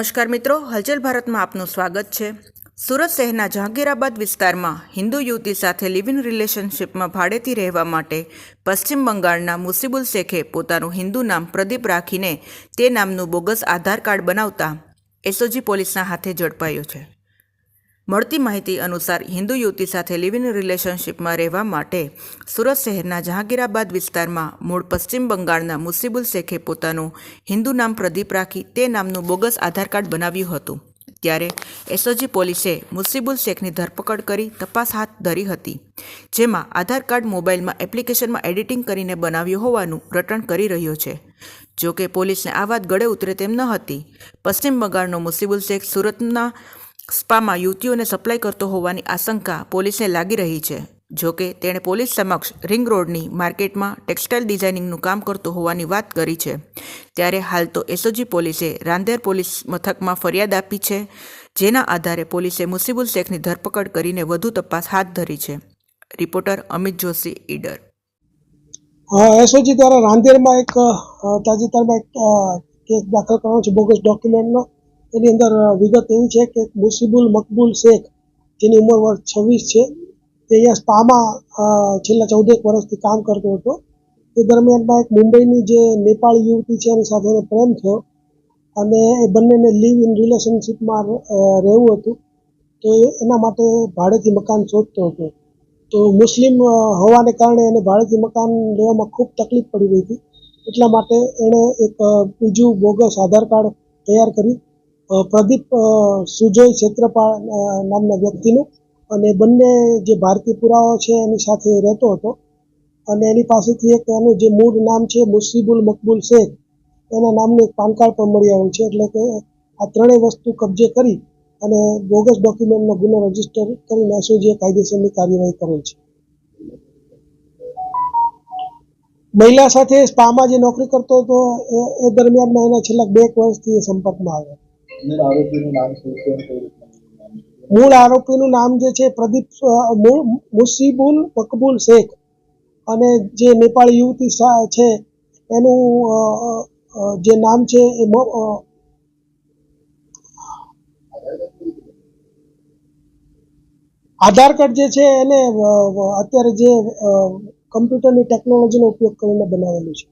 નમસ્કાર મિત્રો, હલચલ ભારતમાં આપનું સ્વાગત છે। સુરત શહેરના જહાંગીરાબાદ વિસ્તારમાં હિન્દુ યુવતી સાથે લિવ ઇન રિલેશનશિપમાં ભાડેથી રહેવા માટે પશ્ચિમ બંગાળના મુસીબુલ શેખે પોતાનું હિન્દુ નામ પ્રદીપ રાખીને તે નામનું બોગસ આધાર કાર્ડ બનાવતા એસઓજી પોલીસના હાથે ઝડપાયો છે। મળતી માહિતી અનુસાર હિન્દુ યુવતી સાથે લિવ ઇન રિલેશનશિપમાં રહેવા માટે સુરત શહેરના જહાંગીરાબાદ વિસ્તારમાં મૂળ પશ્ચિમ બંગાળના મુસીબુલ શેખે પોતાનું હિન્દુ નામ પ્રદીપ રાખી તે નામનું બોગસ આધાર કાર્ડ બનાવ્યું હતું। ત્યારે એસઓજી પોલીસે મુસીબુલ શેખની ધરપકડ કરી તપાસ હાથ ધરી હતી, જેમાં આધાર કાર્ડ મોબાઈલમાં એપ્લિકેશનમાં એડિટિંગ કરીને બનાવ્યું હોવાનું રટણ કરી રહ્યો છે। જોકે પોલીસને આ વાત ગળે ઉતરે તેમ ન હતી। પશ્ચિમ બંગાળનો મુસીબુલ શેખ સુરતના સ્પામાં યુવતીઓને સપ્લાય કરતો હોવાની આશંકા પોલીસને લાગી રહી છે। જોકે તેણે પોલીસ સમક્ષ રિંગ રોડની માર્કેટમાં ટેક્સટાઇલ ડિઝાઇનિંગનું કામ કરતો હોવાની વાત કરી છે। ત્યારે હાલ તો એસઓજી પોલીસે રાંદેર પોલીસ મથકમાં ફરિયાદ આપી છે, જેના આધારે પોલીસે મુસીબુલ શેખની ધરપકડ કરીને વધુ તપાસ હાથ ધરી છે। રિપોર્ટર અમિત જોશી, ઈડર। એસઓજી દ્વારા રાંદેરમાં એક તાજેતરમાં એક કેસ દાખલ કરવાનો છે બોગસ ડોક્યુમેન્ટનો। એની અંદર વિગત એવી છે કે મુસીબુલ મકબૂલ શેખ, જેની ઉંમર વર્ષ 26 છે, તે અહીંયા સ્પામાં છેલ્લા 14 વર્ષથી કામ કરતો હતો। તે દરમિયાનમાં એક મુંબઈની જે નેપાળી યુવતી છે એની સાથે એને પ્રેમ થયો અને એ બંનેને લીવ ઇન રિલેશનશિપમાં રહેવું હતું। તો એના માટે ભાડેથી મકાન શોધતો હતો। તો મુસ્લિમ હોવાને કારણે એને ભાડેથી મકાન લેવામાં ખૂબ તકલીફ પડી રહી હતી। એટલા માટે એણે એક બીજું બોગસ આધાર કાર્ડ તૈયાર કરી પ્રદીપ સુજોય ક્ષેત્રપાળ નામના વ્યક્તિનું, અને બંને જે ભારતીય પુરાવો છે એની સાથે રહેતો હતો અને એની પાસેથી એક એનું જે મૂળ નામ છે મુસીબુલ મકબૂલ શેખ, એના નામનું એક પાન કાર્ડ પણ મળી આવ્યું છે। એટલે કે આ ત્રણેય વસ્તુ કબજે કરી અને બોગસ ડોક્યુમેન્ટનો ગુનો રજીસ્ટર કરીને એસઓજીએ કાયદેસરની કાર્યવાહી કરેલ છે। મહિલા સાથે સ્પામાં જે નોકરી કરતો હતો એ દરમિયાનમાં એના છેલ્લા 2 વર્ષથી સંપર્કમાં આવ્યો। મૂળ આરોપીનું નામ જે છે પ્રદીપ મુસીબુલ મકબૂલ શેખ, અને જે નેપાળી યુવતી છે એનું જે નામ છે એ આધાર કાર્ડ જે છે એને અત્યારે જે કમ્પ્યુટરની ટેકનોલોજીનો ઉપયોગ કરીને બનાવેલું છે।